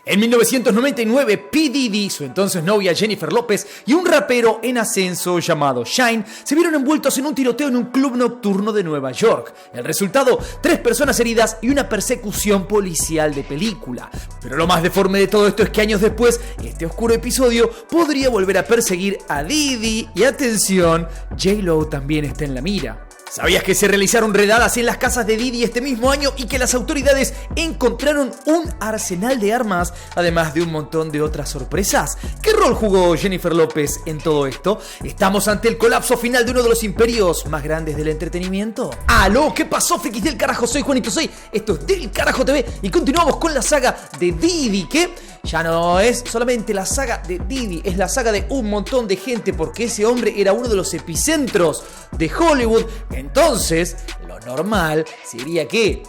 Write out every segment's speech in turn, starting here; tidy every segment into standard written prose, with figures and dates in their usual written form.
En 1999, P. Diddy, su entonces novia Jennifer López y un rapero en ascenso llamado Shyne se vieron envueltos en un tiroteo en un club nocturno de Nueva York. El resultado, 3 personas heridas y una persecución policial de película. Pero lo más deforme de todo esto es que años después, este oscuro episodio podría volver a perseguir a Diddy y atención, J-Lo también está en la mira. ¿Sabías que se realizaron redadas en las casas de Diddy este mismo año y que las autoridades encontraron un arsenal de armas, además de un montón de otras sorpresas? ¿Qué rol jugó Jennifer López en todo esto? ¿Estamos ante el colapso final de uno de los imperios más grandes del entretenimiento? ¡Aló! ¿Qué pasó, frikis del carajo? Soy Juanito Soy, esto es Del Carajo TV y continuamos con la saga de Diddy, que ya no es solamente la saga de Diddy, es la saga de un montón de gente, porque ese hombre era uno de los epicentros de Hollywood. Entonces, lo normal sería que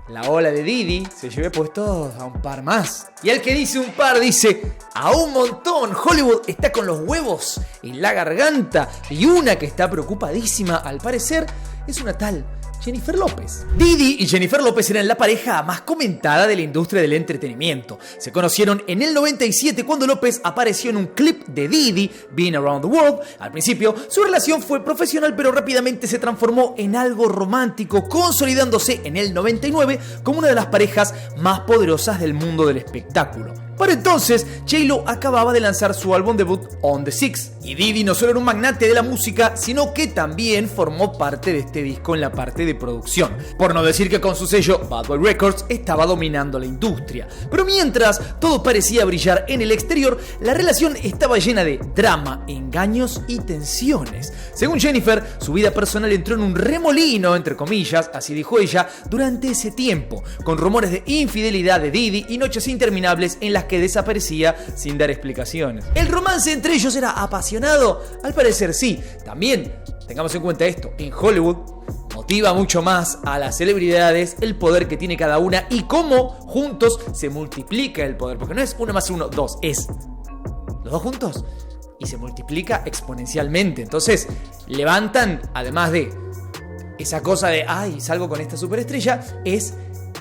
la ola de Diddy se lleve puestos a un par más. Y el que dice un par dice a un montón. Hollywood está con los huevos en la garganta y una que está preocupadísima, al parecer, es una tal Jennifer López. Diddy y Jennifer López eran la pareja más comentada de la industria del entretenimiento. Se conocieron en el 97 cuando López apareció en un clip de Diddy, Being Around the World. Al principio, su relación fue profesional, pero rápidamente se transformó en algo romántico, consolidándose en el 99 como una de las parejas más poderosas del mundo del espectáculo. Para entonces, J-Lo acababa de lanzar su álbum debut On The Six, y Diddy no solo era un magnate de la música, sino que también formó parte de este disco en la parte de producción. Por no decir que con su sello Bad Boy Records estaba dominando la industria. Pero mientras todo parecía brillar en el exterior, la relación estaba llena de drama, engaños y tensiones. Según Jennifer, su vida personal entró en un remolino, entre comillas, así dijo ella, durante ese tiempo, con rumores de infidelidad de Diddy y noches interminables en las que desaparecía sin dar explicaciones. ¿El romance entre ellos era apasionado? Al parecer sí. También, tengamos en cuenta esto, en Hollywood motiva mucho más a las celebridades el poder que tiene cada una y cómo juntos se multiplica el poder, porque no es 1 más 1, 2, es los dos juntos y se multiplica exponencialmente. Entonces levantan, además de esa cosa de ay, salgo con esta superestrella,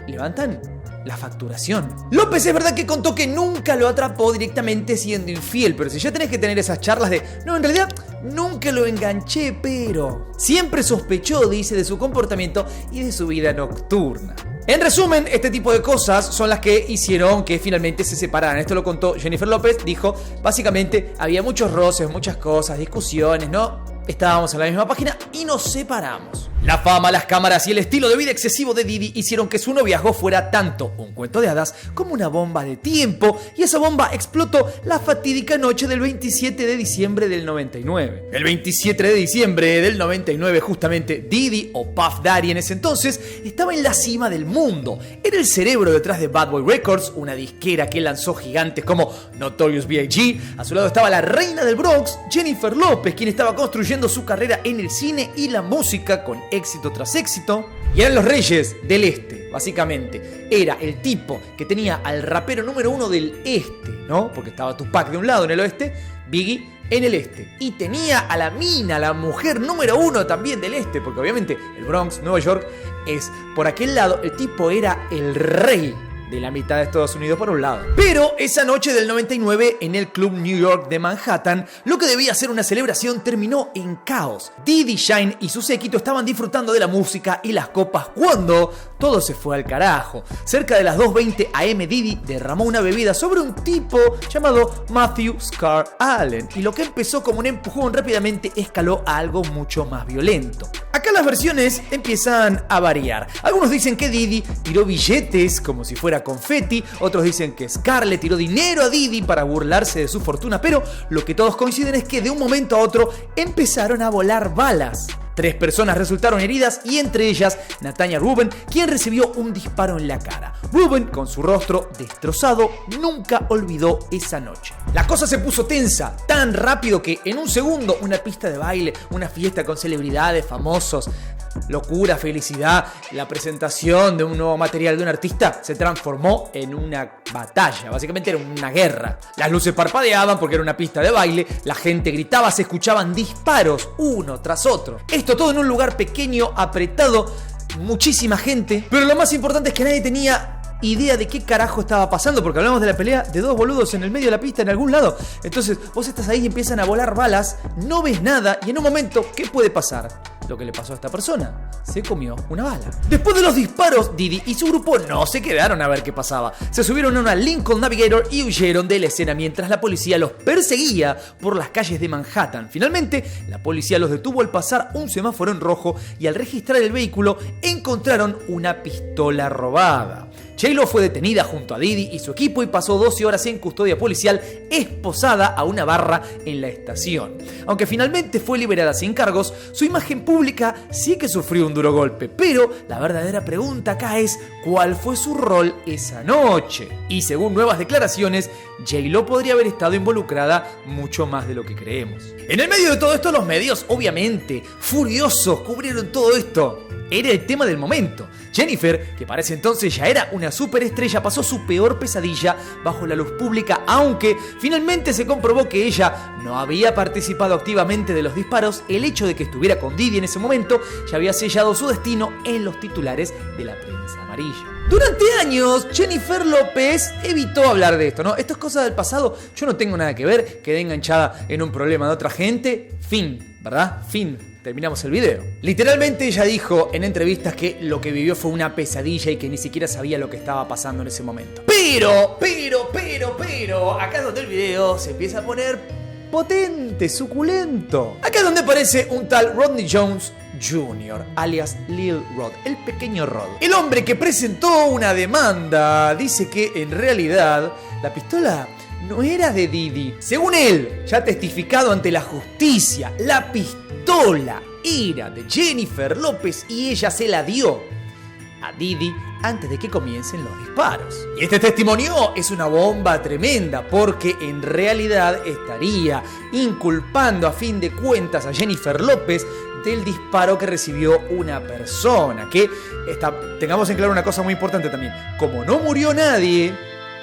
levantan la facturación. López es verdad que contó que nunca lo atrapó directamente siendo infiel, pero si ya tenés que tener esas charlas de no, en realidad nunca lo enganché, pero siempre sospechó, dice, de su comportamiento y de su vida nocturna. En resumen, este tipo de cosas son las que hicieron que finalmente se separaran. Esto lo contó Jennifer López, dijo, básicamente había muchos roces, muchas cosas, discusiones, ¿no? Estábamos en la misma página y nos separamos. La fama, las cámaras y el estilo de vida excesivo de Diddy hicieron que su noviazgo fuera tanto un cuento de hadas como una bomba de tiempo, y esa bomba explotó la fatídica noche del 27 de diciembre del 99. El 27 de diciembre del 99, justamente, Diddy, o Puff Daddy en ese entonces, estaba en la cima del mundo. Era el cerebro detrás de Bad Boy Records, una disquera que lanzó gigantes como Notorious B.I.G. A su lado estaba la reina del Bronx, Jennifer López, quien estaba construyendo su carrera en el cine y la música con éxito tras éxito. Y eran los reyes del este, básicamente. Era el tipo que tenía al rapero número 1 del este, ¿no? Porque estaba Tupac de un lado en el oeste, Biggie en el este. Y tenía a la mina, la mujer número 1 también del este, porque obviamente el Bronx, Nueva York, es por aquel lado. El tipo era el rey de la mitad de Estados Unidos por un lado. Pero esa noche del 99 en el Club New York de Manhattan, lo que debía ser una celebración terminó en caos. Diddy, Shyne y su séquito estaban disfrutando de la música y las copas cuando todo se fue al carajo. Cerca de las 2:20 AM, Diddy derramó una bebida sobre un tipo llamado Matthew Scar Allen, y lo que empezó como un empujón rápidamente escaló a algo mucho más violento. Acá las versiones empiezan a variar. Algunos dicen que Diddy tiró billetes como si fuera confeti, otros dicen que Scar le tiró dinero a Diddy para burlarse de su fortuna, pero lo que todos coinciden es que de un momento a otro empezaron a volar balas. 3 personas resultaron heridas y entre ellas Natanya Rubin, quien recibió un disparo en la cara. Rubin, con su rostro destrozado, nunca olvidó esa noche. La cosa se puso tensa, tan rápido que en un segundo una pista de baile, una fiesta con celebridades, famosos, locura, felicidad, la presentación de un nuevo material de un artista se transformó en una batalla. Básicamente era una guerra. Las luces parpadeaban porque era una pista de baile, la gente gritaba, se escuchaban disparos uno tras otro. Esto todo en un lugar pequeño, apretado, muchísima gente, pero lo más importante es que nadie tenía idea de qué carajo estaba pasando, porque hablamos de la pelea de dos boludos en el medio de la pista en algún lado. Entonces vos estás ahí y empiezan a volar balas, no ves nada y en un momento, ¿qué puede pasar? Lo que le pasó a esta persona: se comió una bala. Después de los disparos, Diddy y su grupo no se quedaron a ver qué pasaba. Se subieron a una Lincoln Navigator y huyeron de la escena mientras la policía los perseguía por las calles de Manhattan. Finalmente, la policía los detuvo al pasar un semáforo en rojo y al registrar el vehículo encontraron una pistola robada. J-Lo fue detenida junto a Diddy y su equipo y pasó 12 horas en custodia policial, esposada a una barra en la estación. Aunque finalmente fue liberada sin cargos, su imagen pública sí que sufrió un duro golpe. Pero la verdadera pregunta acá es: ¿cuál fue su rol esa noche? Y según nuevas declaraciones, J-Lo podría haber estado involucrada mucho más de lo que creemos. En el medio de todo esto, los medios, obviamente, furiosos, cubrieron todo esto. Era el tema del momento. Jennifer, que para ese entonces ya era una superestrella, pasó su peor pesadilla bajo la luz pública, aunque finalmente se comprobó que ella no había participado activamente de los disparos. El hecho de que estuviera con Diddy en ese momento ya había sellado su destino en los titulares de la prensa amarilla. Durante años, Jennifer López evitó hablar de esto, ¿no? Esto es cosa del pasado, yo no tengo nada que ver, quedé enganchada en un problema de otra gente, fin, ¿verdad? Fin. Terminamos el video. Literalmente ella dijo en entrevistas que lo que vivió fue una pesadilla y que ni siquiera sabía lo que estaba pasando en ese momento. Pero, acá es donde el video se empieza a poner potente, suculento. Acá es donde aparece un tal Rodney Jones Jr., alias Lil Rod, el pequeño Rod. El hombre que presentó una demanda dice que en realidad la pistola no era de Diddy. Según él, ya testificado ante la justicia, la pistola era de Jennifer López y ella se la dio a Diddy antes de que comiencen los disparos. Y este testimonio es una bomba tremenda, porque en realidad estaría inculpando a fin de cuentas a Jennifer López del disparo que recibió una persona. Tengamos en claro una cosa muy importante también: como no murió nadie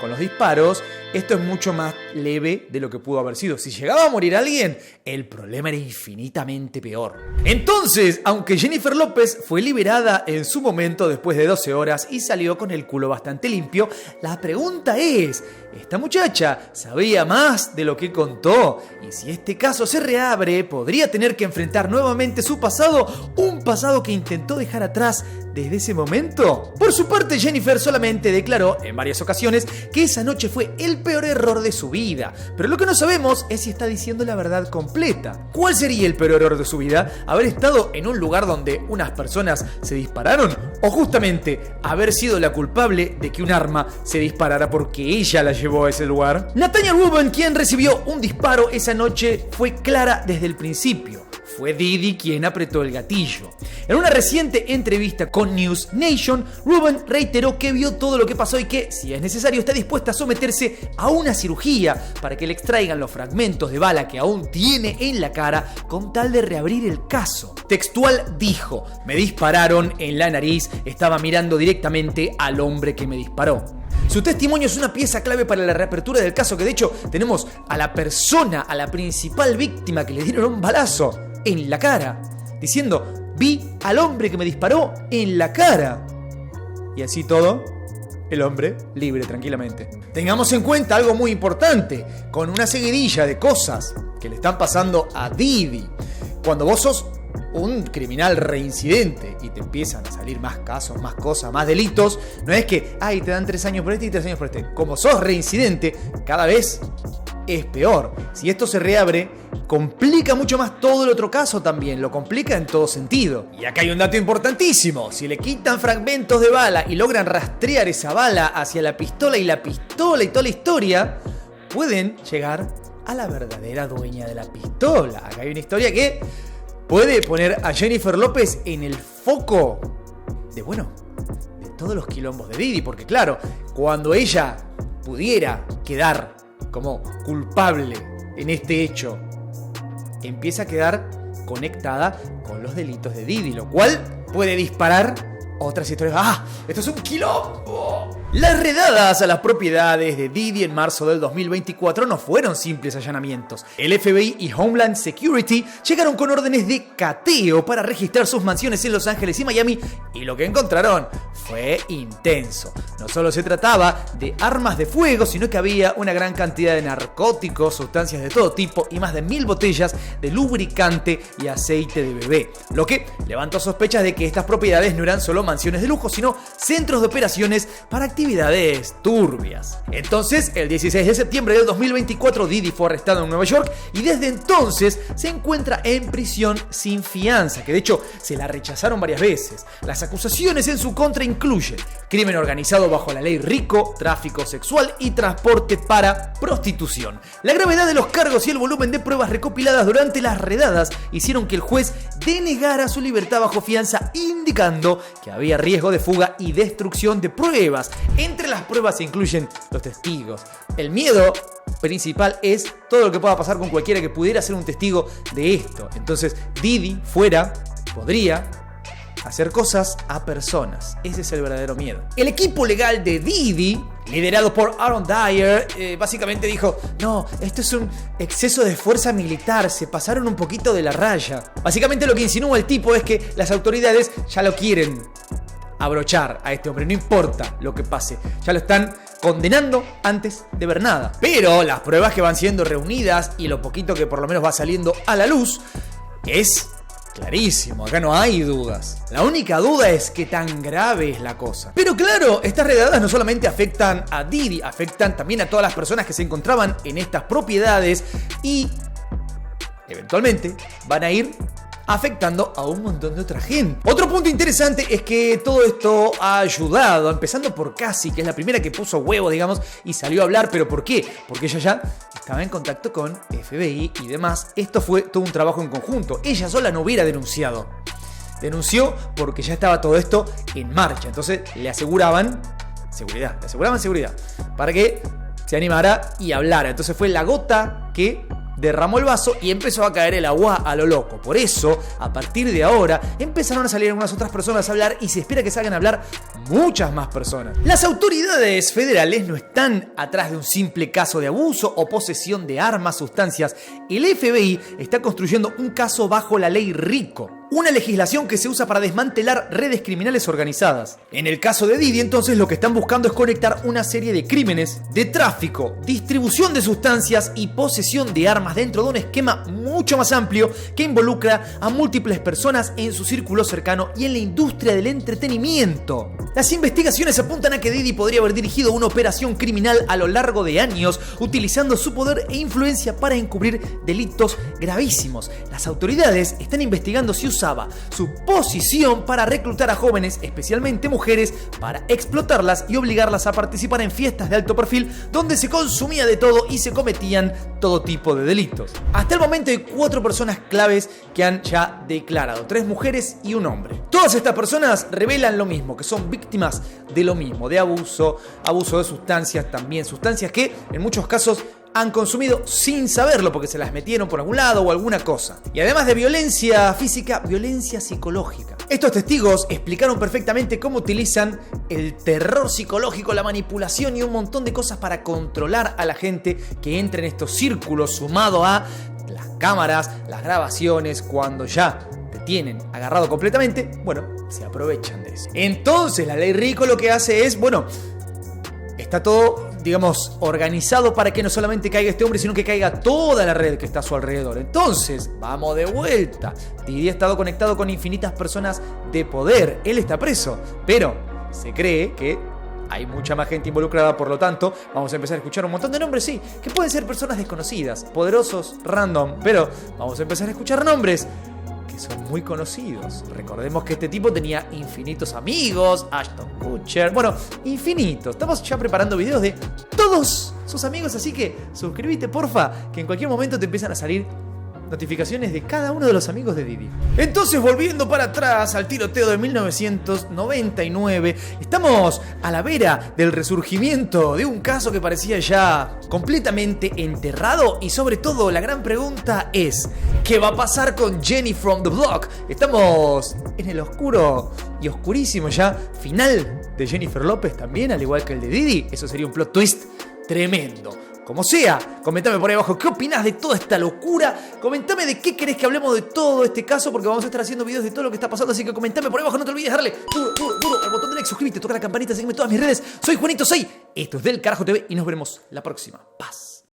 con los disparos, esto es mucho más leve de lo que pudo haber sido. Si llegaba a morir alguien, el problema era infinitamente peor. Entonces, aunque Jennifer López fue liberada en su momento después de 12 horas y salió con el culo bastante limpio, la pregunta es: ¿esta muchacha sabía más de lo que contó? Y si este caso se reabre, ¿podría tener que enfrentar nuevamente su pasado? ¿Un pasado que intentó dejar atrás desde ese momento? Por su parte, Jennifer solamente declaró en varias ocasiones que esa noche fue el peor error de su vida. Pero lo que no sabemos es si está diciendo la verdad completa. ¿Cuál sería el peor error de su vida? ¿Haber estado en un lugar donde unas personas se dispararon? ¿O justamente haber sido la culpable de que un arma se disparara porque ella la llevó a ese lugar? Nathaniel Rubin, quien recibió un disparo esa noche, fue clara desde el principio: fue Diddy quien apretó el gatillo. En una reciente entrevista con News Nation, Rubin reiteró que vio todo lo que pasó y que, si es necesario, está dispuesta a someterse a una cirugía para que le extraigan los fragmentos de bala que aún tiene en la cara, con tal de reabrir el caso. Textual dijo: me dispararon en la nariz, estaba mirando directamente al hombre que me disparó. Su testimonio es una pieza clave para la reapertura del caso, que de hecho tenemos a la persona, a la principal víctima, que le dieron un balazo en la cara, diciendo: vi al hombre que me disparó en la cara. Y así todo, el hombre libre tranquilamente. Tengamos en cuenta algo muy importante, con una seguidilla de cosas que le están pasando a Diddy. Cuando vos sos un criminal reincidente y te empiezan a salir más casos, más cosas, más delitos, no es que, te dan 3 años por este y 3 años por este. Como sos reincidente, cada vez es peor. Si esto se reabre, complica mucho más todo el otro caso también, lo complica en todo sentido. Y acá hay un dato importantísimo: si le quitan fragmentos de bala y logran rastrear esa bala hacia la pistola y toda la historia, pueden llegar a la verdadera dueña de la pistola. Acá hay una historia que puede poner a Jennifer López en el foco de todos los quilombos de Diddy, porque claro, cuando ella pudiera quedar como culpable en este hecho, empieza a quedar conectada con los delitos de Diddy, lo cual puede disparar otras historias. ¡Esto es un quilombo! Las redadas a las propiedades de Diddy en marzo del 2024 no fueron simples allanamientos. El FBI y Homeland Security llegaron con órdenes de cateo para registrar sus mansiones en Los Ángeles y Miami, y lo que encontraron fue intenso. No solo se trataba de armas de fuego, sino que había una gran cantidad de narcóticos, sustancias de todo tipo y más de 1000 botellas de lubricante y aceite de bebé, lo que levantó sospechas de que estas propiedades no eran solo mansiones de lujo, sino centros de operaciones para actividades turbias. Entonces, el 16 de septiembre del 2024, Diddy fue arrestado en Nueva York y desde entonces se encuentra en prisión sin fianza, que de hecho se la rechazaron varias veces. Las acusaciones en su contra incluyen crimen organizado bajo la ley RICO, tráfico sexual y transporte para prostitución. La gravedad de los cargos y el volumen de pruebas recopiladas durante las redadas hicieron que el juez denegara su libertad bajo fianza, indicando que había riesgo de fuga y destrucción de pruebas. Entre las pruebas se incluyen los testigos. El miedo principal es todo lo que pueda pasar con cualquiera que pudiera ser un testigo de esto. Entonces, Diddy podría hacer cosas a personas. Ese es el verdadero miedo. El equipo legal de Diddy, liderado por Aaron Dyer, básicamente dijo: no, esto es un exceso de fuerza militar, se pasaron un poquito de la raya. Básicamente lo que insinúa el tipo es que las autoridades ya lo quieren abrochar a este hombre, no importa lo que pase, ya lo están condenando antes de ver nada. Pero las pruebas que van siendo reunidas y lo poquito que por lo menos va saliendo a la luz es clarísimo, acá no hay dudas. La única duda es qué tan grave es la cosa. Pero claro, estas redadas no solamente afectan a Diddy, afectan también a todas las personas que se encontraban en estas propiedades y eventualmente van a ir afectando a un montón de otra gente. Otro punto interesante es que todo esto ha ayudado, empezando por Cassie, que es la primera que puso huevo, digamos, y salió a hablar. ¿Pero por qué? Porque ella ya estaba en contacto con FBI y demás. Esto fue todo un trabajo en conjunto. Ella sola no hubiera denunciado. Denunció porque ya estaba todo esto en marcha. Entonces le aseguraban seguridad. Le aseguraban seguridad para que se animara y hablara. Entonces fue la gota que derramó el vaso y empezó a caer el agua a lo loco. Por eso, a partir de ahora, empezaron a salir algunas otras personas a hablar y se espera que salgan a hablar muchas más personas. Las autoridades federales no están atrás de un simple caso de abuso o posesión de armas, sustancias. El FBI está construyendo un caso bajo la ley RICO, una legislación que se usa para desmantelar redes criminales organizadas. En el caso de Diddy, entonces, lo que están buscando es conectar una serie de crímenes de tráfico, distribución de sustancias y posesión de armas dentro de un esquema mucho más amplio que involucra a múltiples personas en su círculo cercano y en la industria del entretenimiento. Las investigaciones apuntan a que Diddy podría haber dirigido una operación criminal a lo largo de años, utilizando su poder e influencia para encubrir delitos gravísimos. Las autoridades están investigando si usaba su posición para reclutar a jóvenes, especialmente mujeres, para explotarlas y obligarlas a participar en fiestas de alto perfil donde se consumía de todo y se cometían todo tipo de delitos. Hasta el momento hay 4 personas claves que han ya declarado, 3 mujeres y un hombre. Todas estas personas revelan lo mismo, que son víctimas de lo mismo, de abuso de sustancias también, sustancias que en muchos casos han consumido sin saberlo porque se las metieron por algún lado o alguna cosa. Y además de violencia física, violencia psicológica. Estos testigos explicaron perfectamente cómo utilizan el terror psicológico, la manipulación y un montón de cosas para controlar a la gente que entra en estos círculos, sumado a las cámaras, las grabaciones, cuando ya te tienen agarrado completamente, bueno, se aprovechan de eso. Entonces la ley RICO lo que hace es, bueno, está todo, digamos, organizado para que no solamente caiga este hombre, sino que caiga toda la red que está a su alrededor. Entonces, vamos de vuelta. Diddy ha estado conectado con infinitas personas de poder. Él está preso, pero se cree que hay mucha más gente involucrada, por lo tanto, vamos a empezar a escuchar un montón de nombres, sí, que pueden ser personas desconocidas, poderosos, random, pero vamos a empezar a escuchar nombres que son muy conocidos. Recordemos que este tipo tenía infinitos amigos, Ashton Kutcher, bueno, infinitos. Estamos ya preparando videos de todos sus amigos, así que suscríbete, porfa, que en cualquier momento te empiezan a salir notificaciones de cada uno de los amigos de Didi. Entonces, volviendo para atrás al tiroteo de 1999, estamos a la vera del resurgimiento de un caso que parecía ya completamente enterrado y sobre todo la gran pregunta es ¿qué va a pasar con Jenny from the Block? Estamos en el oscuro y oscurísimo ya final de Jennifer López también, al igual que el de Didi. Eso sería un plot twist tremendo. Como sea, comentame por ahí abajo qué opinás de toda esta locura. Comentame de qué querés que hablemos de todo este caso, porque vamos a estar haciendo videos de todo lo que está pasando. Así que comentame por ahí abajo, no te olvides de darle duro al botón de like, suscríbete, toca la campanita, sígueme en todas mis redes. Soy Juanito6, esto es Del Carajo TV y nos veremos la próxima. Paz.